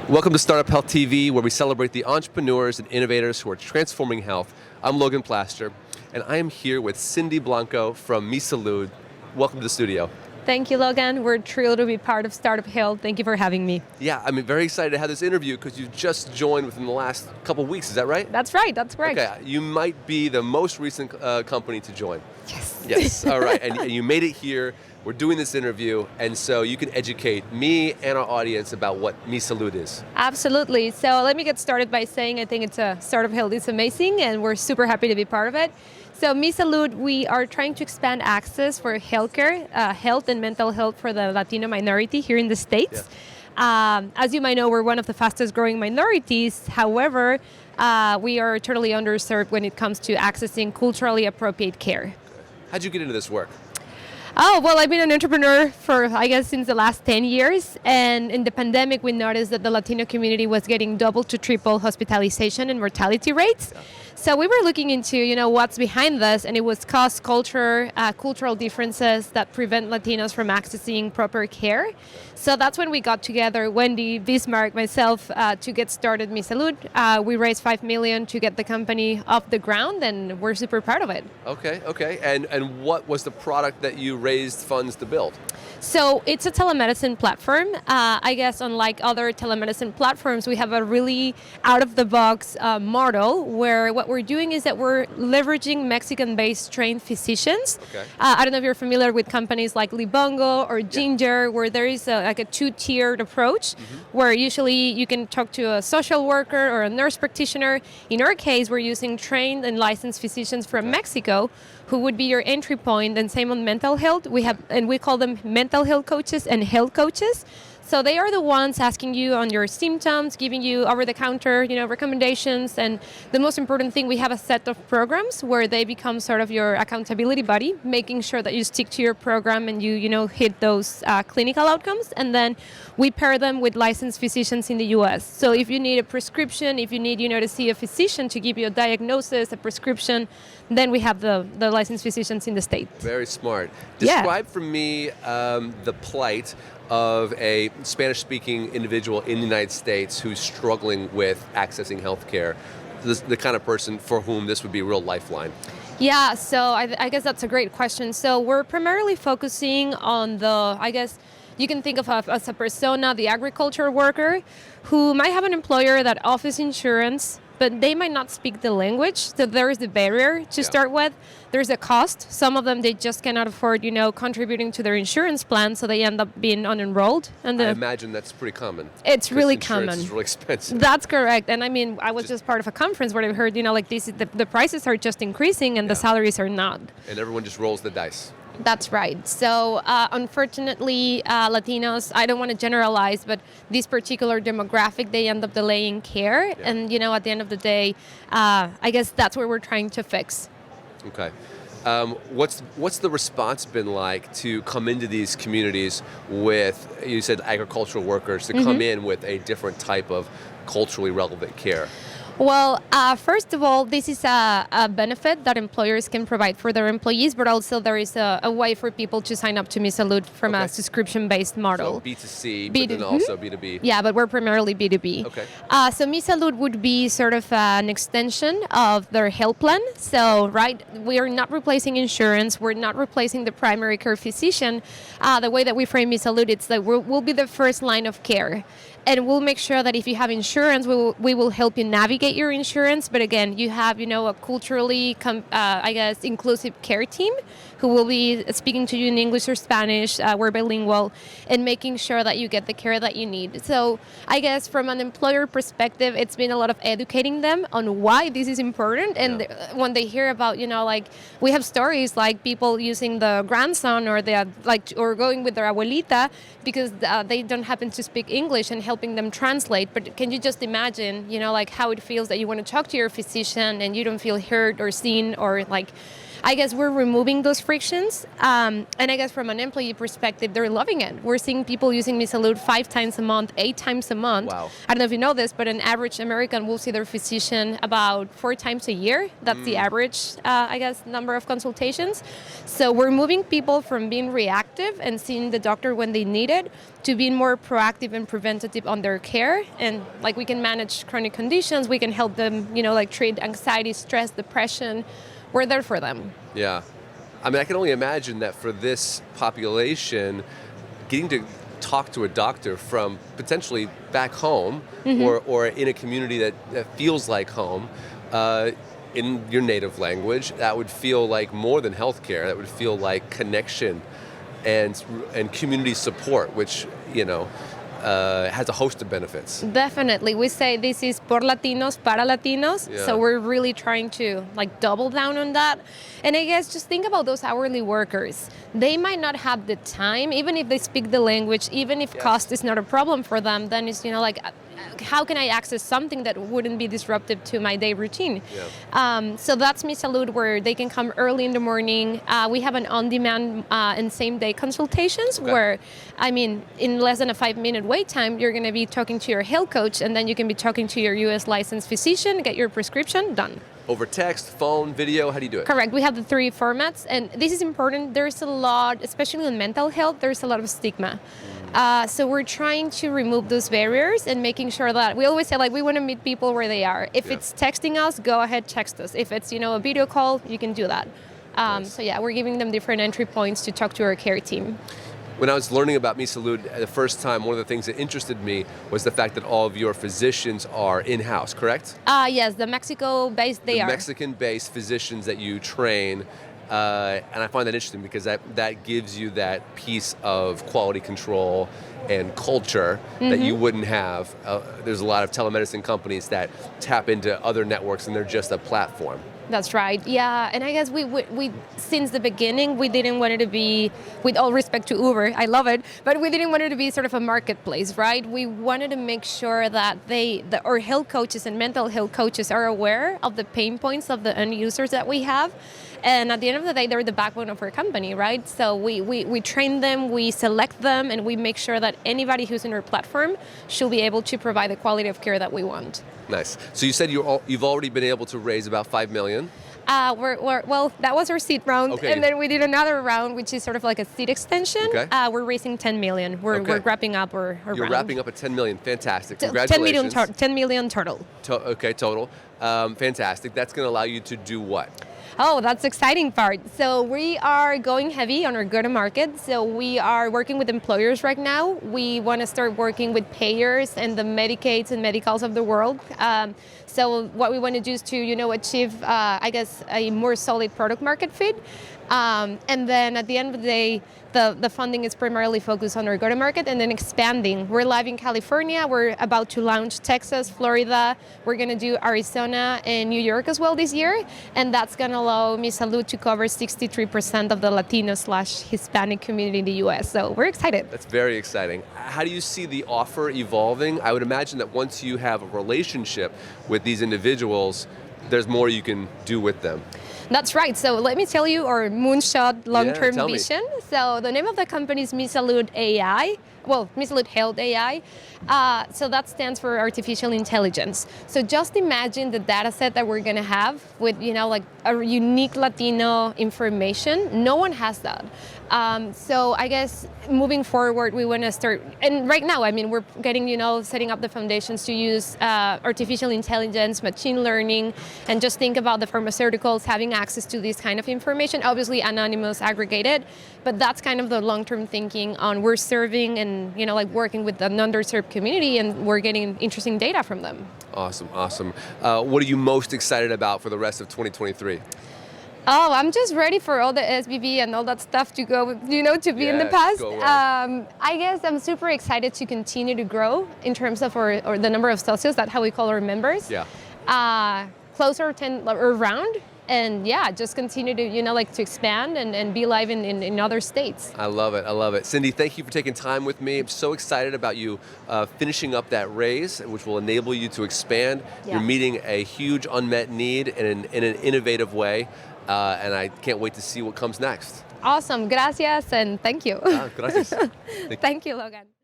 Welcome to Startup Health TV, where we celebrate the entrepreneurs and innovators who are transforming health. I'm Logan Plaster, and I am here with Cindy Blanco from MiSalud. Welcome to the studio. Thank you, Logan. We're thrilled to be part of Startup Health. Thank you for having me. Yeah, I'm very excited to have this interview because you just joined within the last couple of weeks. Is that right? That's right. That's correct. Okay, you might be the most recent company to join. Yes. Yes, all right. And you made it here. We're doing this interview, and so you can educate me and our audience about what MiSalud is. Absolutely. So let me get started by saying I think Startup Health is amazing, and we're super happy to be part of it. So MiSalud, we are trying to expand access for healthcare, health and mental health for the Latino minority here in the States. Yeah. As you might know, we're one of the fastest growing minorities. However, we are totally underserved when it comes to accessing culturally appropriate care. How'd you get into this work? Oh, well, I've been an entrepreneur for, I guess, since the last 10 years. And in the pandemic, we noticed that the Latino community was getting double to triple hospitalization and mortality rates. Yeah. So we were looking into, what's behind this, and it was cost, culture, cultural differences that prevent Latinos from accessing proper care. So that's when we got together, Wendy, Bismarck, myself, to get started MiSalud. We raised $5 million to get the company off the ground, and we're super proud of it. Okay. And what was the product that you raised funds to build? So it's a telemedicine platform. I guess unlike other telemedicine platforms, we have a really out-of-the-box model where what we're doing is that we're leveraging Mexican-based trained physicians. Okay. I don't know if you're familiar with companies like Libongo or Ginger, where there is a two-tiered approach, where usually you can talk to a social worker or a nurse practitioner. In our case, we're using trained and licensed physicians from Mexico, who would be your entry point, and same on mental health. We call them mental health coaches and health coaches. So they are the ones asking you on your symptoms, giving you over-the-counter, recommendations. And the most important thing, we have a set of programs where they become sort of your accountability buddy, making sure that you stick to your program and you hit those clinical outcomes. And then we pair them with licensed physicians in the U.S. So if you need a prescription, if you need, to see a physician to give you a diagnosis, a prescription, then we have the licensed physicians in the state. Very smart. Describe for me the plight of a Spanish-speaking individual in the United States who's struggling with accessing healthcare, the kind of person for whom this would be a real lifeline. Yeah, so I guess that's a great question. So we're primarily focusing on you can think of as a persona, the agriculture worker, who might have an employer that offers insurance, but they might not speak the language, so there is the barrier to start with. There's a cost. Some of them, they just cannot afford, contributing to their insurance plan, so they end up being unenrolled. And I imagine that's pretty common. It's really common. Insurance is really expensive. That's correct. And I was just part of a conference where I heard, the prices are just increasing and the salaries are not. And everyone just rolls the dice. That's right. So unfortunately, Latinos, I don't want to generalize, but this particular demographic, they end up delaying care. Yeah. And, at the end of the day, I guess that's where we're trying to fix. Okay. What's the response been like to come into these communities with, you said agricultural workers, to come in with a different type of culturally relevant care? Well, first of all, this is a benefit that employers can provide for their employees, but also there is a way for people to sign up to MiSalud from a subscription-based model. So B2C, but then also B2B. Yeah, but we're primarily B2B. Okay. So MiSalud would be sort of an extension of their health plan. So, we are not replacing insurance. We're not replacing the primary care physician. The way that we frame MiSalud, it's that we'll be the first line of care. And we'll make sure that if you have insurance, we will help you navigate your insurance. But again, you have, a culturally, inclusive care team who will be speaking to you in English or Spanish. We're bilingual, and making sure that you get the care that you need. So I guess from an employer perspective, it's been a lot of educating them on why this is important. And when they hear about, we have stories like people using the grandson or or going with their abuelita because they don't happen to speak English and helping them translate. But can you just imagine, how it feels that you want to talk to your physician and you don't feel heard or seen or I guess we're removing those frictions. And I guess from an employee perspective, they're loving it. We're seeing people using MiSalud 5 times a month, 8 times a month. Wow. I don't know if you know this, but an average American will see their physician about 4 times a year. That's the average, I guess, number of consultations. So we're moving people from being reactive and seeing the doctor when they need it to being more proactive and preventative on their care. And like we can manage chronic conditions, we can help them, like treat anxiety, stress, depression. We're there for them. Yeah. I mean, I can only imagine that for this population, getting to talk to a doctor from potentially back home or in a community that feels like home, in your native language, that would feel like more than healthcare. That would feel like connection and community support, which has a host of benefits. Definitely. We say this is por Latinos, para Latinos. Yeah. So we're really trying to double down on that. And I guess just think about those hourly workers. They might not have the time, even if they speak the language, even if cost is not a problem for them, then it's, how can I access something that wouldn't be disruptive to my day routine? Yeah. So that's MiSalud, where they can come early in the morning. We have an on-demand and same-day consultations where, in less than a 5-minute wait time, you're going to be talking to your health coach, and then you can be talking to your U.S. licensed physician, get your prescription, done. Over text, phone, video, how do you do it? Correct. We have the 3 formats, and this is important. There's a lot, especially in mental health, there's a lot of stigma. So we're trying to remove those barriers and making sure that we always say, we want to meet people where they are. If it's texting us, go ahead, text us. If it's, a video call, you can do that. Nice. So yeah, we're giving them different entry points to talk to our care team. When I was learning about MiSalud the first time, one of the things that interested me was the fact that all of your physicians are in-house, correct? Yes, the Mexico-based they are. Mexican-based physicians that you train, and I find that interesting because that gives you that piece of quality control and culture that you wouldn't have. There's a lot of telemedicine companies that tap into other networks and they're just a platform. That's right. Yeah, and I guess we since the beginning we didn't want it to be, with all respect to Uber, I love it, but we didn't want it to be sort of a marketplace, right? We wanted to make sure that our health coaches and mental health coaches are aware of the pain points of the end users that we have. And at the end of the day, they're the backbone of our company, right? So we train them, we select them, and we make sure that anybody who's in our platform should be able to provide the quality of care that we want. Nice. So you said you've already been able to raise about $5 million. Well, that was our seed round, Okay. and then we did another round, which is sort of like a seed extension. Okay. We're raising $10 million. We're wrapping up our You're round. wrapping up at $10 million. Fantastic. Congratulations. $10 million total. Okay, total. Fantastic. That's going to allow you to do what? Oh, that's the exciting part. So we are going heavy on our go-to-market. So we are working with employers right now. We want to start working with payers and the Medicaids and medicals of the world. So what we want to do is to, achieve, a more solid product market fit. And then at the end of the day, the funding is primarily focused on our go-to-market and then expanding. We're live in California. We're about to launch Texas, Florida. We're going to do Arizona and New York as well this year. And that's going to allow MiSalud to cover 63% of the Latino/Hispanic community in the U.S. So we're excited. That's very exciting. How do you see the offer evolving? I would imagine that once you have a relationship with these individuals, there's more you can do with them. That's right. So let me tell you our moonshot long-term tell me. vision. So the name of the company is MiSalud AI. Well, MiSalud Health AI. So that stands for artificial intelligence. So just imagine the data set that we're going to have with, a unique Latino information. No one has that. So I guess moving forward, we want to start, and right now, we're getting, setting up the foundations to use artificial intelligence, machine learning, and just think about the pharmaceuticals having access to this kind of information, obviously anonymous, aggregated, but that's kind of the long-term thinking on we're serving and, working with an underserved community, and we're getting interesting data from them. Awesome. What are you most excited about for the rest of 2023? Oh, I'm just ready for all the SBB and all that stuff to go, to be in the past. I guess I'm super excited to continue to grow in terms of or the number of socios, that's how we call our members. Yeah. Closer 10 or around. and yeah, just continue to, to expand and be live in other states. I love it. I love it. Cindy, thank you for taking time with me. I'm so excited about you finishing up that raise, which will enable you to expand. Yeah. You're meeting a huge unmet need in an innovative way, and I can't wait to see what comes next. Awesome. Gracias and thank you. Gracias. Thank you, Logan.